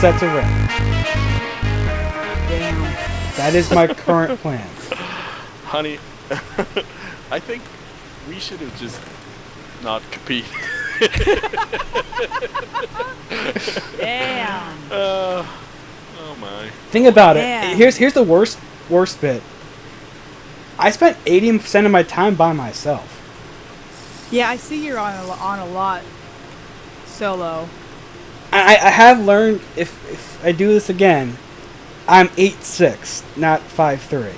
sets of Ray. Damn. That is my current plan. Honey, I think we should have just not competed. Damn. Oh my. Think about Damn. it. Here's the worst bit. I spent 80% of my time by myself. Yeah, I see you're on a lot solo. I have learned if I do this again, I'm 8'6", not 5'3".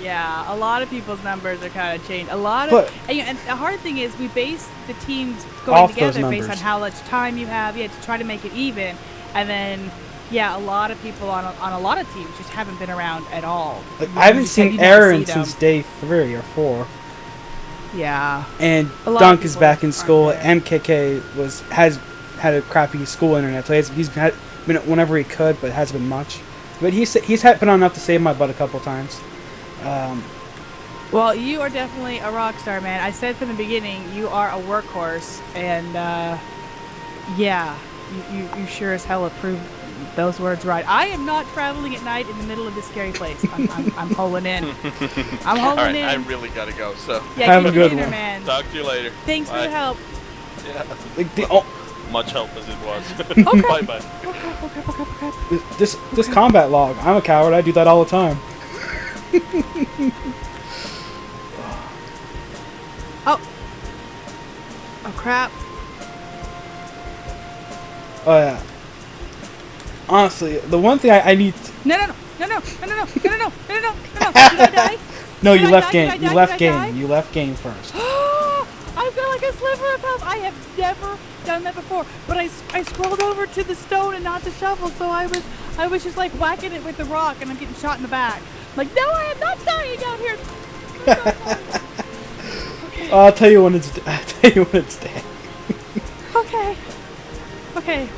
Yeah, a lot of people's numbers are kind of changed. And the hard thing is we base the teams going Off together those based on numbers. how much time you have, to try to make it even. And then, yeah, a lot of people on a lot of teams just haven't been around at all. Like, I haven't seen Aaron since day 3 or 4. Yeah. And A lot of Dunk is people back in aren't school. there. MKK has had a crappy school internet, so he's been whenever he could, but it hasn't been much. But he's been on enough to save my butt a couple times. Well, you are definitely a rock star, man. I said from the beginning, you are a workhorse, and yeah, you sure as hell approved those words right. I am not traveling at night in the middle of this scary place. I'm holding in. I'm holding in. I really gotta go. So Yeah, Have keep a good dinner, one. man. talk to you later. Thanks for Bye. the help. Yeah. Like Much help as it was. Okay. Bye bye. this combat log. I'm a coward. I do that all the time. Oh crap. Oh yeah. Honestly, the one thing I need. No. Did I die? No, Did you I left die? game. Did I You die? left Did I die? game. You left game first. I've got like a sliver of health. I have never done that before. But I scrolled over to the stone and not the shovel, so I was just like whacking it with the rock, and I'm getting shot in the back. Like, no, I am not dying out here. Okay. I'll tell you when it's. I'll tell you when it's dead. Okay.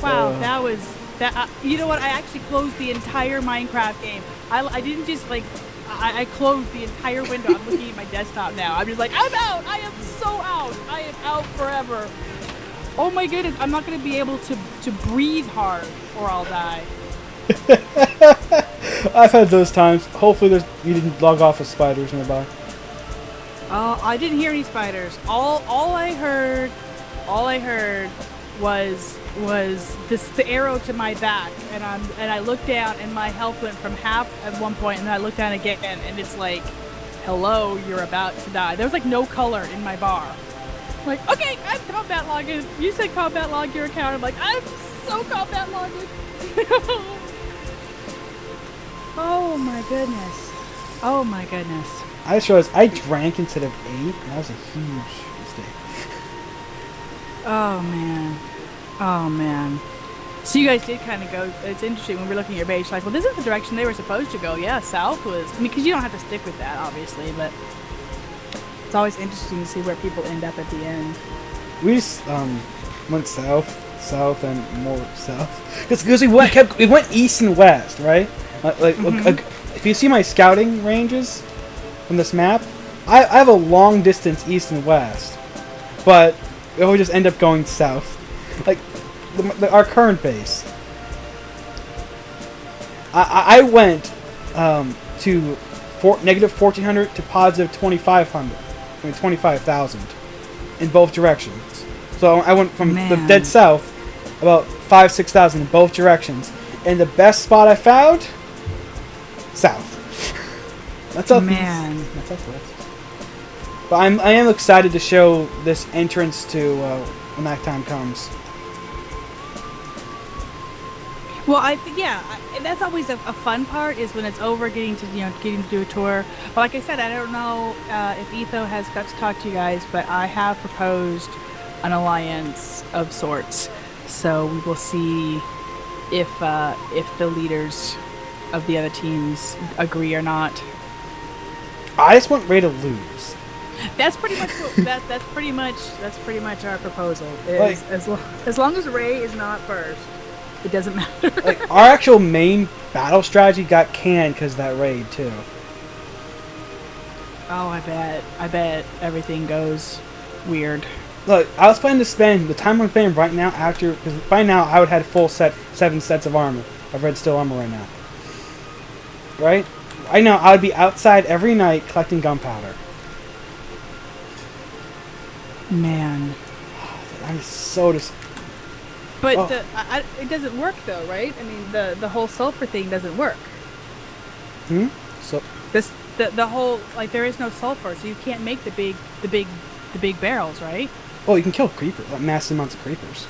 Wow, that was that. You know what? I actually closed the entire Minecraft game. I didn't just like. I closed the entire window. I'm looking at my desktop now. I'm just like, I'm out. I am so out. I am out forever. Oh my goodness, I'm not going to be able to breathe hard or I'll die. I've had those times. Hopefully, you didn't log off with spiders nearby. I didn't hear any spiders. All I heard was the arrow to my back, and I looked down, and my health went from half at one point, and then I looked down again, and it's like, hello, you're about to die. There was like no color in my bar. I'm like, okay, I'm combat logging. You said combat log your account. I'm like, I'm so combat logging. Oh my goodness. I just realized I drank instead of ate. That was a huge mistake. Oh man. So you guys did kind of go. It's interesting when we're looking at your page. Like, well, this is the direction they were supposed to go. Yeah, south was. I mean, because you don't have to stick with that, obviously, but it's always interesting to see where people end up at the end. We just went south, and more south. Because we went east and west, right? Like, if you see my scouting ranges from this map, I have a long distance east and west, but we always just end up going south. Like our current base. I went to negative 1,400 to positive 2,500. I mean 25,000 in both directions. So I went from the dead south about 5,000-6,000 in both directions, and the best spot I found, south. That's up. Man. That's up west. But I am excited to show this entrance to when that time comes. Well, and that's always a fun part is when it's over, getting to do a tour. But like I said, I don't know if Etho has got to talk to you guys, but I have proposed an alliance of sorts. So we will see if the leaders of the other teams agree or not. I just want Ray to lose. That's pretty much that's pretty much our proposal. Like, As long as Ray is not first, it doesn't matter. Like our actual main battle strategy got canned because of that raid too. Oh, I bet everything goes weird. Look, I was planning to spend the time I'm spending right now after, because by now I would have had full 7 sets of armor, of red steel armor right now. Right? Right now I would be outside every night collecting gunpowder. Man. I'm so But Oh. it doesn't work though, right? I mean, the whole sulfur thing doesn't work. So The whole, like, there is no sulfur, so you can't make the big barrels, right? oh, you can kill creepers, like massive amounts of creepers.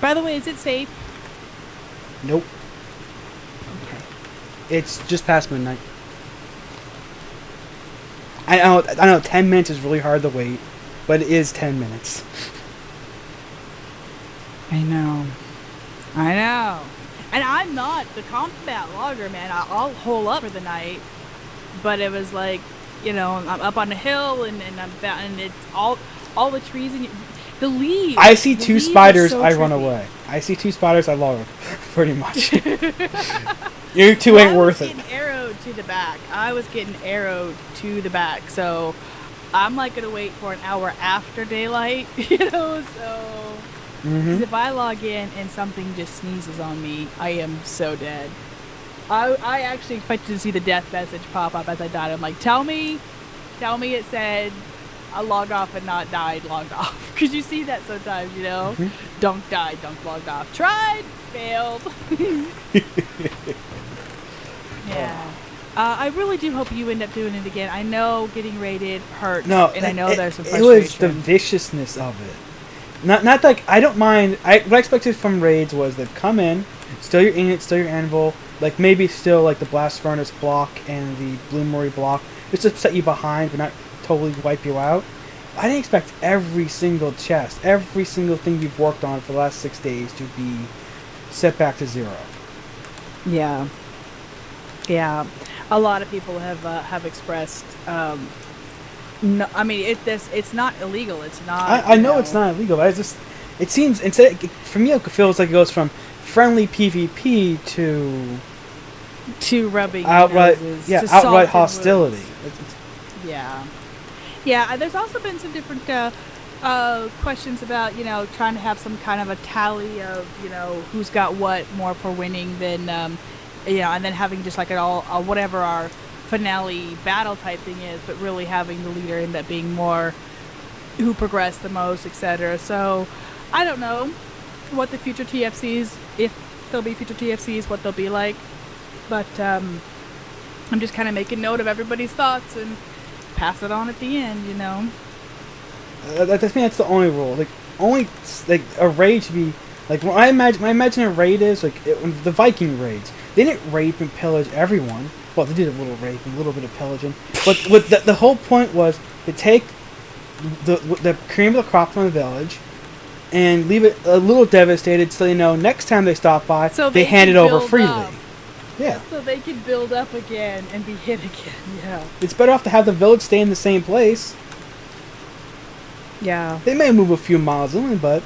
By the way, is it safe? Nope. Okay. It's just past midnight. I know 10 minutes is really hard to wait, but it is 10 minutes. I know. And I'm not the combat logger, man. I'll hole up for the night, but it was like, you know, I'm up on a hill and it's all the trees and the leaves. I see two leaves are spiders, so I run trippy. away. I see 2 spiders, I log. Pretty much. You 2 ain't worth it. I was getting arrowed to the back, so I'm like gonna wait for an hour after daylight, you know, so 'cause if I log in and something just sneezes on me, I am so dead. I actually expected to see the death message pop up as I died. I'm like, tell me it said I logged off and not died, logged off. Because you see that sometimes, you know? Dunk died, dunk logged off. Tried, failed. Yeah. I really do hope you end up doing it again. I know getting raided hurts, and I know there's some It frustration. was the viciousness of it. Not like, I don't mind. What I expected from raids was they'd come in, steal your ingot, steal your anvil, like maybe still like the blast furnace block and the bloomery block, just to set you behind but not totally wipe you out. I didn't expect every single chest, every single thing you've worked on for the last 6 days to be set back to 0. Yeah. Yeah. A lot of people have expressed. No, I mean it's not illegal. It's not. I know it's not illegal, but it seems for me it feels like it goes from friendly PvP to rubbing outright noses, yeah to outright salted hostility. wounds. Yeah. There's also been some different questions about, you know, trying to have some kind of a tally of, you know, who's got what more for winning than you know, and then having just like whatever our finale battle type thing is, but really having the leader end up being more who progressed the most, etc. So I don't know what the future TFCs, if there'll be future TFCs, what they'll be like, but I'm just kind of making note of everybody's thoughts and pass it on at the end, you know. I think that's the only rule. Like a raid should be like when I imagine a raid is like the Viking raids. They didn't rape and pillage everyone. Well, they did a little rape and a little bit of pillaging, but the whole point was to take the cream of the crop from the village and leave it a little devastated, so you know next time they stop by, so they hand it over freely. Up. Yeah. So they can build up again and be hit again. Yeah. It's better off to have the village stay in the same place. Yeah. They may move a few miles inland, but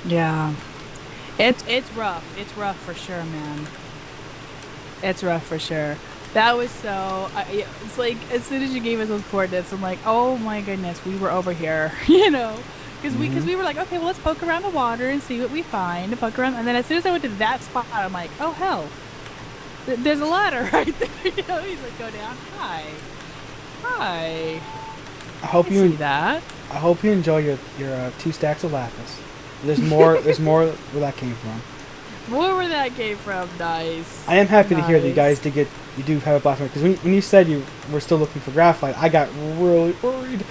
yeah. It's rough. It's rough for sure, man. It's rough for sure. That was so. It's like as soon as you gave us those coordinates, I'm like, oh my goodness, we were over here, you know, because we were like, okay, well let's poke around the water and see what we find. And poke around, and then as soon as I went to that spot, I'm like, oh hell, there's a ladder right there. You know, he's like, go down. Hi. I hope you see that. I hope you enjoy your 2 stacks of lapis. There's more. There's more where that came from. More where that came from. Nice. I am happy to hear that you guys you do have a blast because when you said you were still looking for graphite, I got really worried.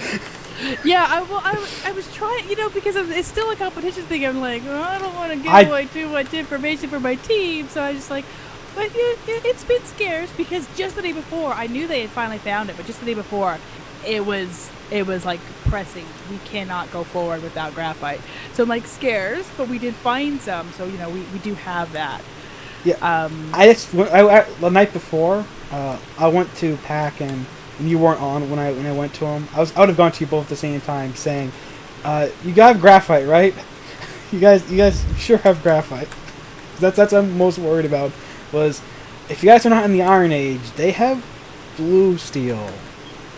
Yeah, I was trying, you know, because it's still a competition thing. I'm like, well, I don't want to give away too much information for my team, so I just like, but it's been scarce because just the day before I knew they had finally found it, but just the day before, it was like pressing. We cannot go forward without graphite. So I'm like scarce, but we did find some, so you know we do have that. Yeah. The night before, I went to Pack and you weren't on when I went to him. I would have gone to you both at the same time, saying, "You got graphite, right? you guys sure have graphite." That's what I'm most worried about. Was if you guys are not in the Iron Age, they have blue steel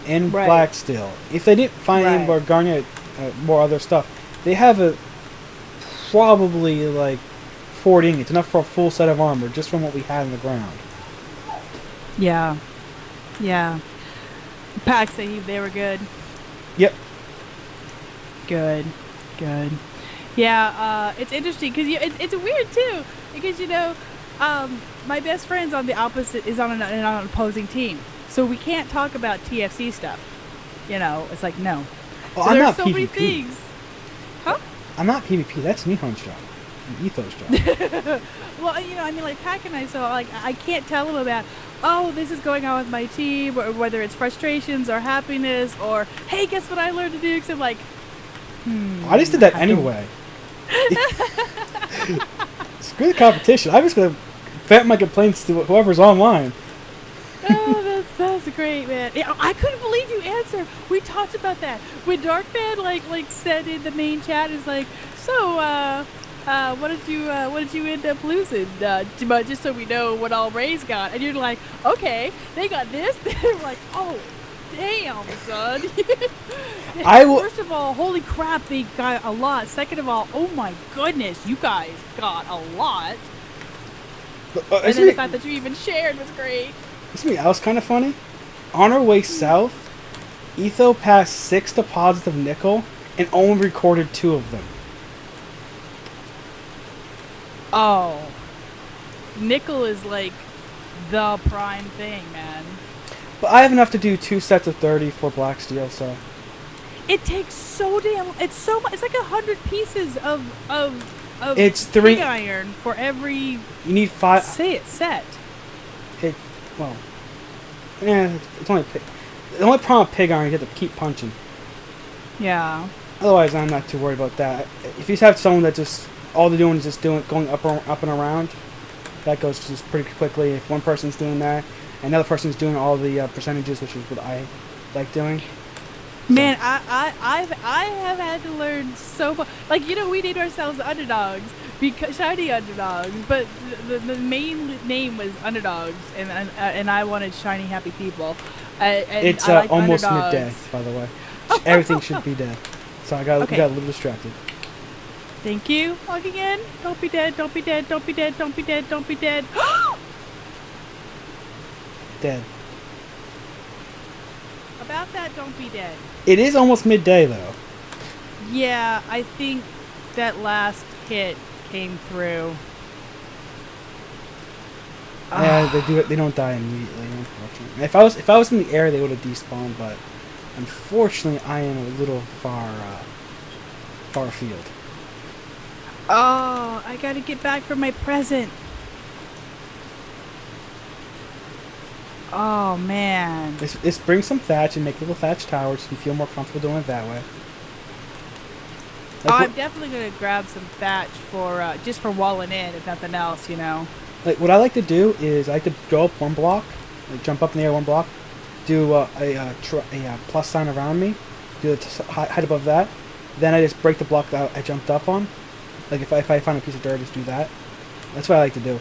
and Right. black steel. If they didn't find any Right. more garnet, more other stuff, they have a probably like 40 ingots, enough for a full set of armor just from what we had in the ground. Yeah. Yeah. Pack say they were good. Yep. Good. Good. Yeah, it's interesting because it's weird too because my best friend's on the opposite is on an opposing team, so we can't talk about TFC stuff. It's like no. Well, So I'm there's not so PvP. many things. Huh? I'm not PvP. That's Nihon's job. Etho's job. Well, like Pack and I, so like I can't tell him about, oh, this is going on with my team, or whether it's frustrations or happiness, or hey, guess what I learned to do? Because I'm like, I just did that anyway. Screw the competition. I'm just gonna vent my complaints to whoever's online. Oh, that's great, man. Yeah, I couldn't believe you answered. We talked about that when Darkman like said in the main chat is like, so what did you end up losing? Just so we know what all Ray's got. And you're like, okay, they got this. They're like, oh, damn, son. First of all, holy crap, they got a lot. Second of all, oh my goodness, you guys got a lot. And then the fact that you even shared was great. Something else kind of funny. On our way south, Etho passed 6 deposits of nickel and only recorded 2 of them. Oh, nickel is like the prime thing, man. But I have enough to do 2 sets of 30 for black steel, so. It takes so damn. It's so much. It's like 100 pieces of It's 3 pig iron for every. You need 5. Set. Well, it's only pig. The only problem with pig iron is you have to keep punching. Yeah. Otherwise, I'm not too worried about that. If you have someone that just all they're doing is just going up and around, that goes just pretty quickly. If one person's doing that, and another person's doing all the percentages, which is what I like doing. Man, I have had to learn so much. Like, we named ourselves Underdogs, because Shiny Underdogs, but the main name was Underdogs, and I wanted Shiny Happy People. And It's I like almost underdogs. midday, by the way. Everything should be dead. So I got a little distracted. Thank you. Log again. Don't be dead. Don't be dead. Don't be dead. Don't be dead. Don't be dead. Dead. About that, don't be dead. It is almost midday, though. Yeah, I think that last hit came through. Yeah, they do it. They don't die immediately, unfortunately. If I was in the air, they would have despawned, but unfortunately, I am a little far afield. Oh, I gotta get back for my present. Oh man. Let's bring some thatch and make little thatch towers so you feel more comfortable doing it that way. I'm definitely gonna grab some thatch for just for walling in, if nothing else, Like what I like to do is I like to go up one block, like jump up in the air one block, do a plus sign around me, do the height above that, then I just break the block that I jumped up on. Like if I find a piece of dirt, just do that. That's what I like to do.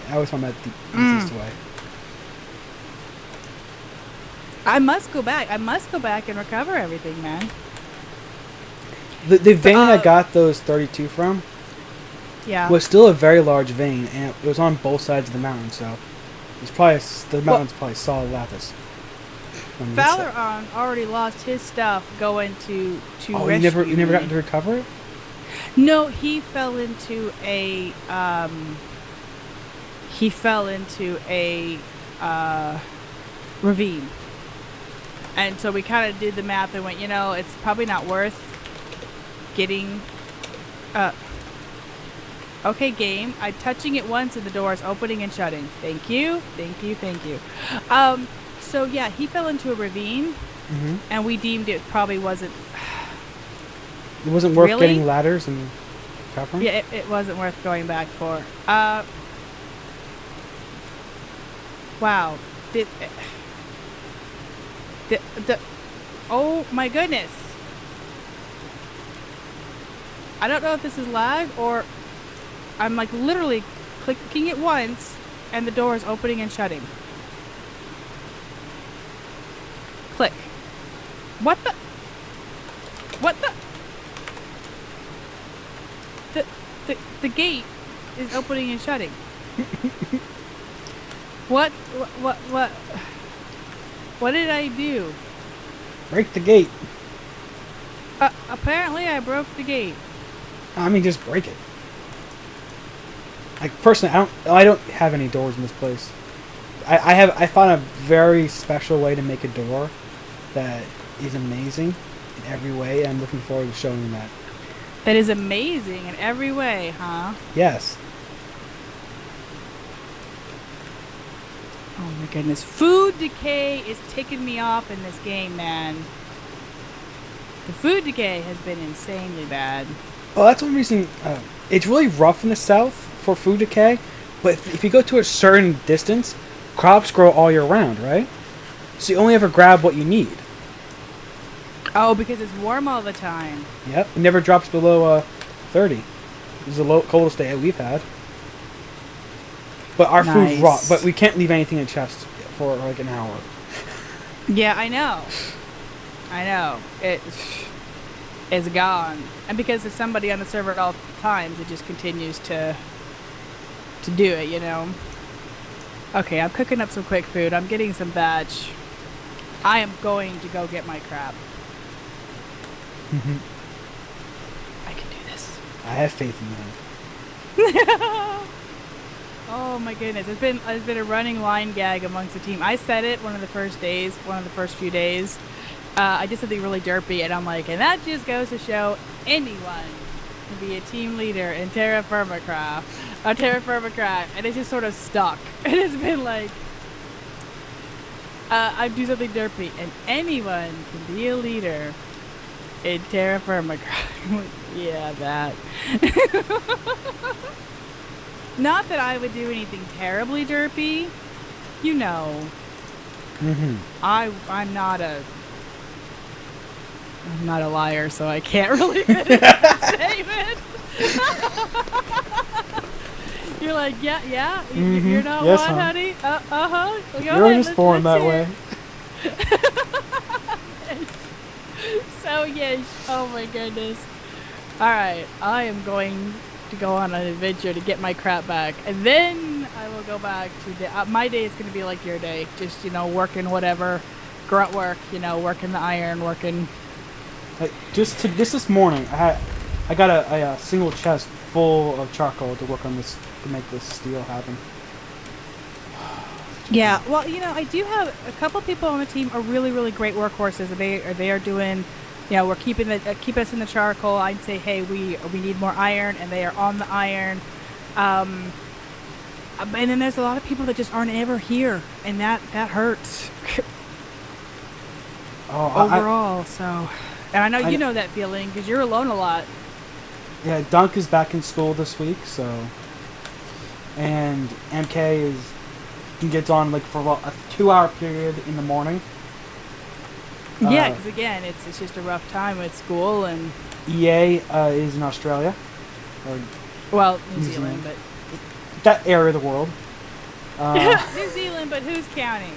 I always find that the easiest way. I must go back. I must go back and recover everything, man. The vein I got those 32 from was still a very large vein, and it was on both sides of the mountain, so it's probably the mountain's probably solid lapis. Valoron already lost his stuff going to Oh, rescue you never me. got to recover it? No, he fell into a ravine. And so we kind of did the math and went, it's probably not worth getting okay, game. I'm touching it once and the door is opening and shutting. Thank you. Thank you. Thank you. So yeah, he fell into a ravine and we deemed it probably wasn't It wasn't worth Really? getting ladders and covering? Yeah, it wasn't worth going back for. Wow. Oh my goodness. I don't know if this is lag or I'm like literally clicking it once and the door is opening and shutting. What the? What the? The gate is opening and shutting. What did I do? Break the gate. Apparently I broke the gate. I mean, just break it. Like, personally, I don't have any doors in this place. I found a very special way to make a door that is amazing in every way, and I'm looking forward to showing you that. That is amazing in every way, huh? Yes. Oh my goodness. Food decay is ticking me off in this game, man. The food decay has been insanely bad. Well, that's one reason it's really rough in the south for food decay, but if you go to a certain distance, crops grow all year round, right? So you only ever grab what you need. Oh, because it's warm all the time. Yep, it never drops below 30. This is the coldest day we've had. But our food's raw, but we can't leave anything in chest for like an hour. Yeah, I know. It's gone. And because there's somebody on the server at all times, it just continues to do it, you know? Okay, I'm cooking up some quick food. I'm getting some batch. I am going to go get my crap. I can do this. I have faith in you. Oh my goodness, it's been a running line gag amongst the team. I said it one of the first few days. I did something really derpy, and I'm like, and that just goes to show anyone can be a team leader in TerraFirmaCrack, and it's just sort of stuck. And it's been like, I do something derpy, and anyone can be a leader in TerraFirmaCrack. Yeah, that. Not that I would do anything terribly derpy, you know. I'm not a liar, so I can't really finish that statement. You're like, yeah. You're not yes, one, honey. Go You're ahead, just born that way. So yes. Oh my goodness. All right, I am going to go on an adventure to get my crap back, and then I will go back to my day is going to be like your day, just working whatever grunt work, working the iron, working. Like, just this morning, I got a single chest full of charcoal to work on this to make this steel happen. Yeah, well, I do have a couple people on the team are really, really great workhorses. They are doing. We're keeping us in the charcoal. I'd say, hey, we need more iron, and they are on the iron. And then there's a lot of people that just aren't ever here, and that hurts. Overall, so. And I know you know that feeling because you're alone a lot. Yeah, Dunk is back in school this week, so. And MK gets on like for a 2-hour period in the morning. Yeah, because again, it's just a rough time with school and. EA is in Australia. Well, New Zealand, but. That area of the world. New Zealand, but who's counting?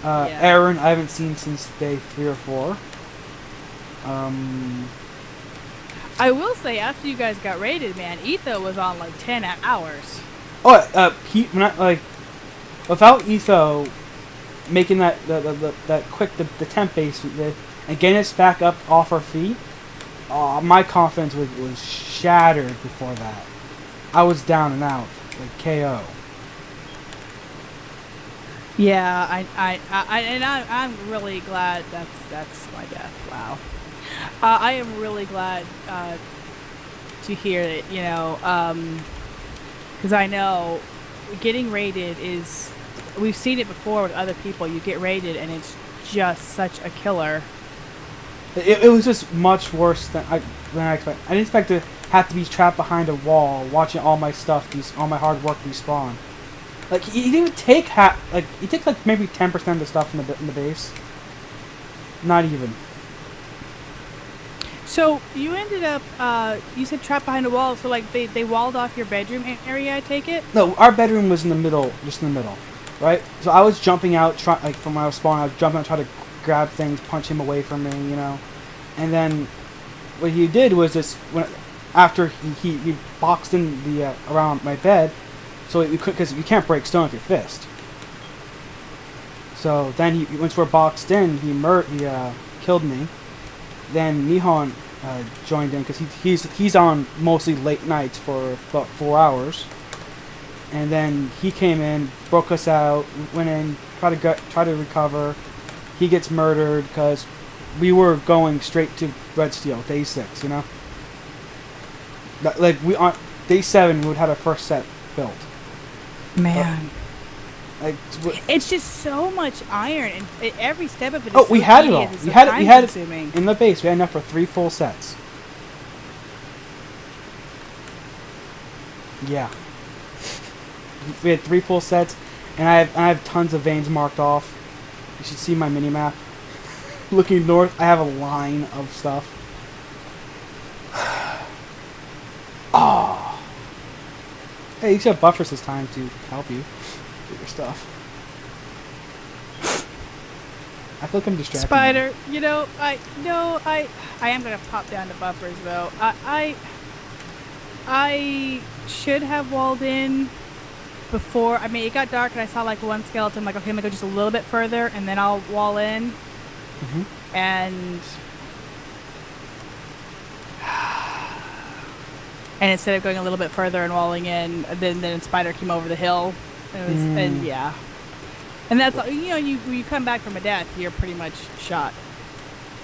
Yeah. Aaron, I haven't seen since day 3 or 4. I will say, after you guys got raided, man, Etho was on like 10 hours. Oh, without Etho making that quick the temp base and getting us back up off our feet, my confidence was shattered before that. I was down and out, like KO. Yeah, I'm really glad that's my death. Wow. I am really glad to hear it, because I know getting raided is, we've seen it before with other people. You get raided and it's just such a killer. It was just much worse than I expected. I didn't expect to have to be trapped behind a wall watching all my stuff, all my hard work respawn. Like, he didn't take he took like maybe 10% of the stuff in the base. Not even. So you ended up, you said trapped behind a wall. So like they walled off your bedroom area, I take it? No, our bedroom was in the middle, just in the middle, right? So I was jumping out, from where I was spawning. I was jumping out, trying to grab things, punch him away from me, you know. And then what he did was just after he boxed in the around my bed, so you could, because you can't break stone with your fist. So then he once we're boxed in, he killed me. Then Nihon joined in because he's on mostly late nights for about 4 hours. And then he came in, broke us out, went in, tried to recover. He gets murdered because we were going straight to Red Steel, day 6, you know? Like, on day 7, we would have our first set built. Man. Like, it's just so much iron, and every step of it is we had it all. We had it in the base. We had enough for 3 full sets. Yeah. We had 3 full sets, and I have tons of veins marked off. You should see my mini map. Looking north, I have a line of stuff. Oh. Hey, you should have buffers this time to help you get your stuff. I feel like I'm distracted. Spider, you know, I am gonna pop down to buffers though. I should have walled in before. I mean, it got dark and I saw like one skeleton. I'm like, okay, I'm gonna go just a little bit further and then I'll wall in. And instead of going a little bit further and walling in, then Spider came over the hill. And yeah. And that's, you know, you come back from a death, you're pretty much shot.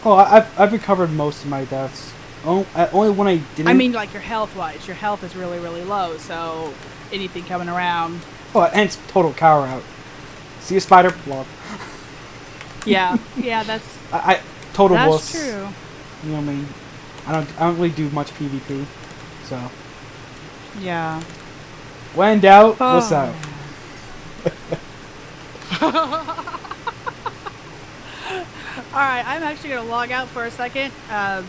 Oh, I've recovered most of my deaths. Only when I didn't. I mean, like your health wise, your health is really, really low. So anything coming around. Oh, and it's total cower out. See a spider? Blob. Yeah, yeah, that's. Total that's wuss. true. You know what I mean? I don't really do much PvP, so. Yeah. When in doubt, what's out? Alright, I'm actually going to log out for a second,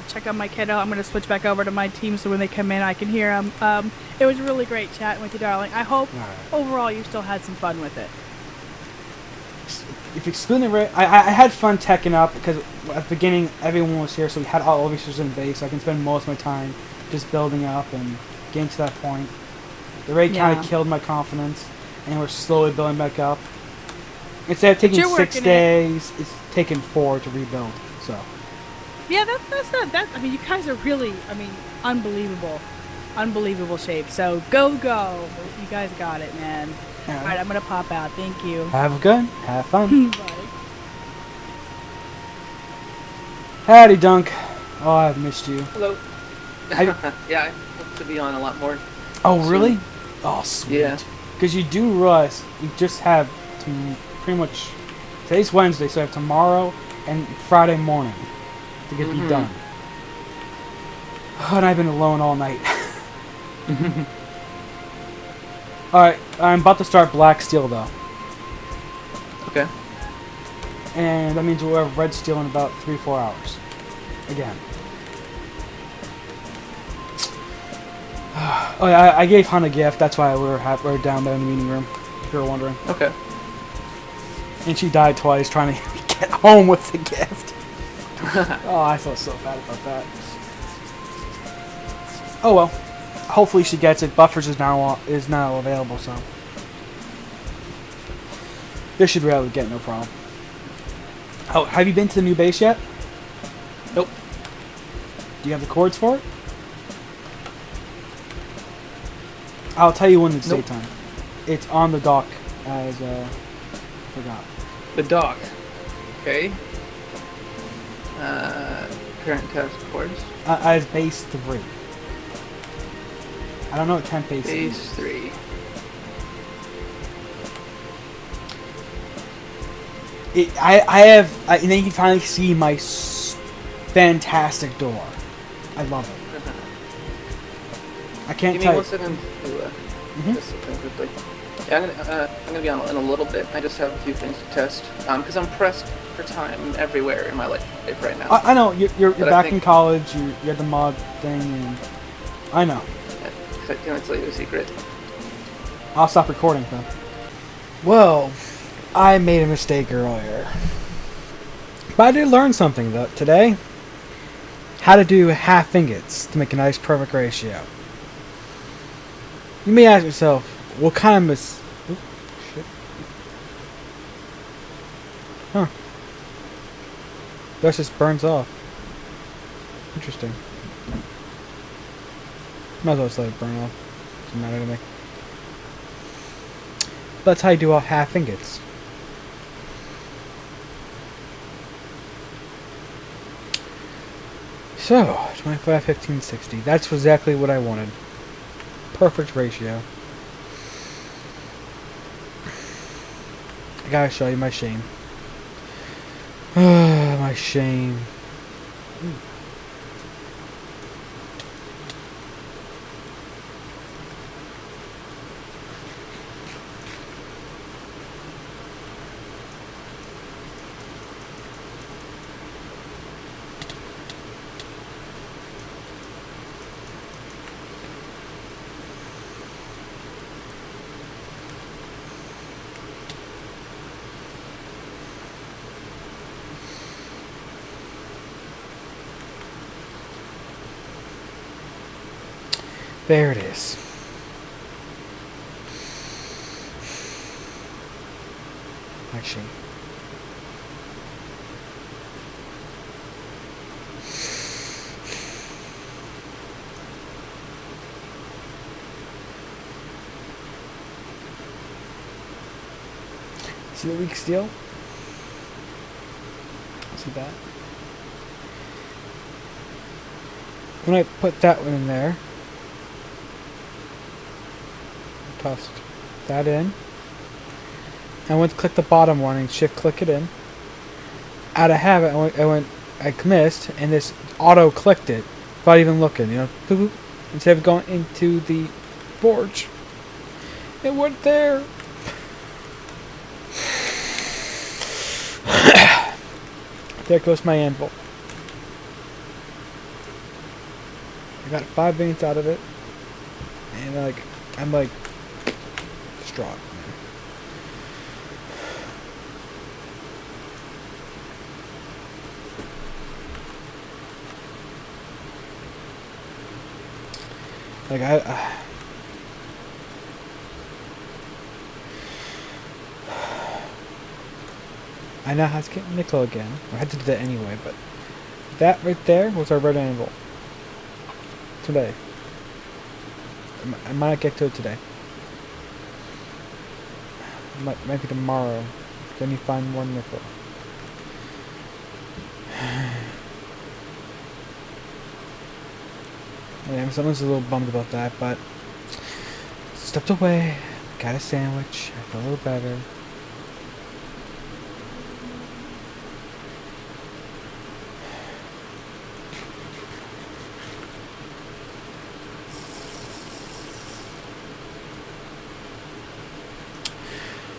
check on my kiddo. I'm going to switch back over to my team so when they come in I can hear them. It was really great chatting with you, darling. I hope overall you still had some fun with it. If excluding the I had fun teching up because at the beginning everyone was here, so we had all officers in base, so I can spend most of my time just building up and getting to that point. The raid kind of killed my confidence, and we're slowly building back up. Instead of taking 6 days, it's taken 4 to rebuild. So. Yeah, that's. I mean, you guys are really, I mean, unbelievable shape. So go! You guys got it, man. All right, I'm gonna pop out. Thank you. Have good. Have fun. Bye. Howdy, Dunk. Oh, I've missed you. Hello. Yeah, I hope to be on a lot more. Oh, soon. really? Oh, sweet. Yeah. Because you do realize you just have pretty much. Today's Wednesday, so I have tomorrow and Friday morning to get me done. Oh, and I've been alone all night. Alright, I'm about to start Black Steel though. Okay. And that means we'll have Red Steel in about 3-4 hours. Again. Oh yeah, I gave Hun a gift, that's why we were down there in the meeting room, if you were wondering. Okay. And she died twice trying to get home with the gift. Oh, I felt so bad about that. Oh well. Hopefully she gets it. Buffers is now available, so this should really get no problem. Oh, have you been to the new base yet? Nope. Do you have the cords for it? I'll tell you when it's daytime. It's on the dock as forgot. The dock. Okay. Current task cords. As base 3. I don't know what temp base is. Base 3. And then you can finally see my fantastic door. I love it. I can't Give me 1 second to just something quickly. Yeah, I'm gonna be on in a little bit. I just have a few things to test because I'm pressed for time everywhere in my life right now. I know you're back in college. You had the mod thing, and I know. Can I tell you a secret? I'll stop recording then. Well, I made a mistake earlier. But I did learn something though today. How to do half ingots to make a nice perfect ratio. You may ask yourself, what kind of shit. Huh. That just burns off. Interesting. Might as well just let it burn off. Doesn't matter to me. That's how you do all half ingots. So, 25, 15, 60. That's exactly what I wanted. Perfect ratio. I gotta show you my shame. My shame. There it is. My shame. See the weak steel? See that? When I put that one in there, tossed that in. I went to click the bottom one and shift click it in. Out of habit, I missed, and this auto clicked it without even looking. You know, boop, boop, instead of going into the forge, it went there. There goes my anvil. I got 5 veins out of it, and I'm like distraught. Like I know how to get nickel again. I had to do that anyway, but that right there was our red anvil. Today. I might not get to it today. Might be tomorrow. Then you find more nickel. Yeah, someone's a little bummed about that, but stepped away, got a sandwich, I feel a little better.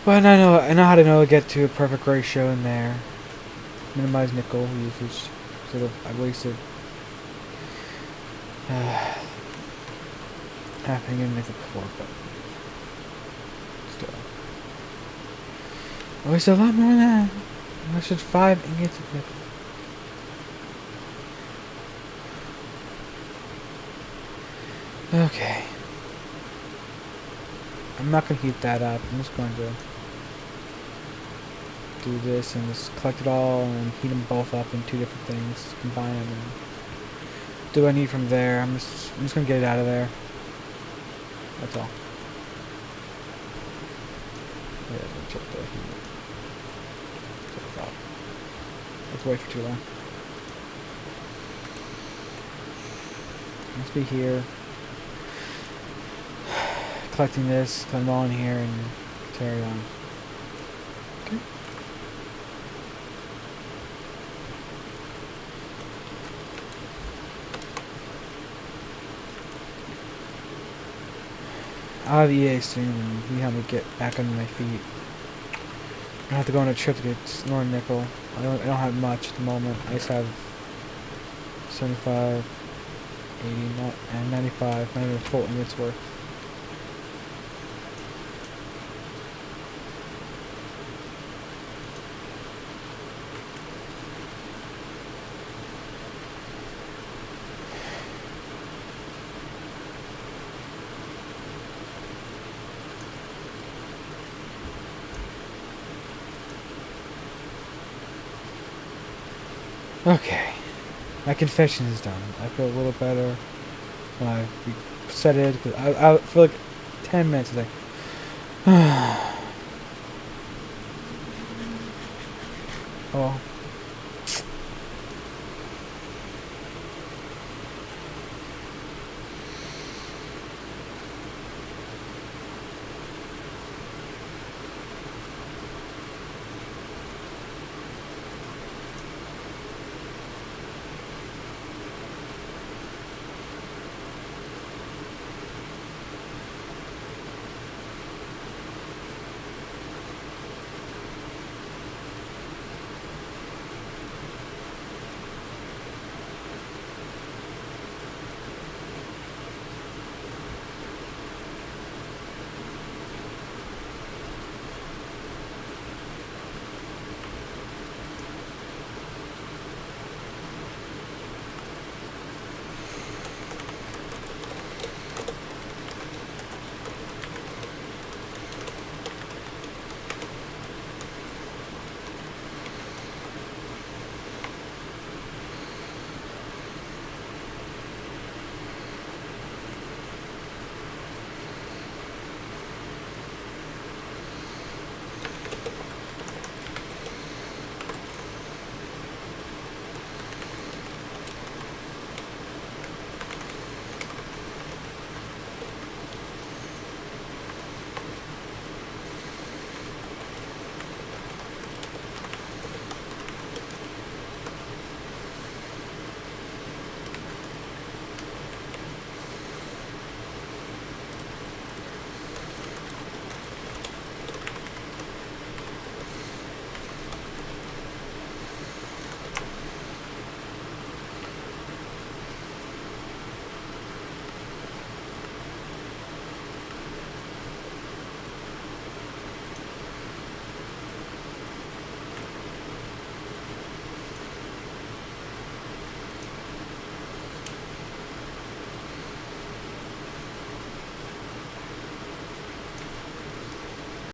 But I know how to get to a perfect ratio in there. Minimize nickel usage. Sort of, I wasted half ingot nickel before, but still. I wasted a lot more than that. I wasted 5 ingots of nickel. Okay. I'm not going to heat that up. I'm just going to do this and just collect it all and heat them both up in 2 different things. Combine them and do what I need from there. I'm just going to get it out of there. That's all. Yeah, I'm going to check the heat. Let's wait for too long. Must be here. Collecting this, put them all in here, and carry on. Okay. I'll have EA soon and see how me get back on my feet. I have to go on a trip to get more nickel. I don't have much at the moment. I just have 75, 80, and 95, not even a full ingots worth. Okay. My confession is done. I feel a little better when I said it. Cause I for like 10 minutes, like, oh.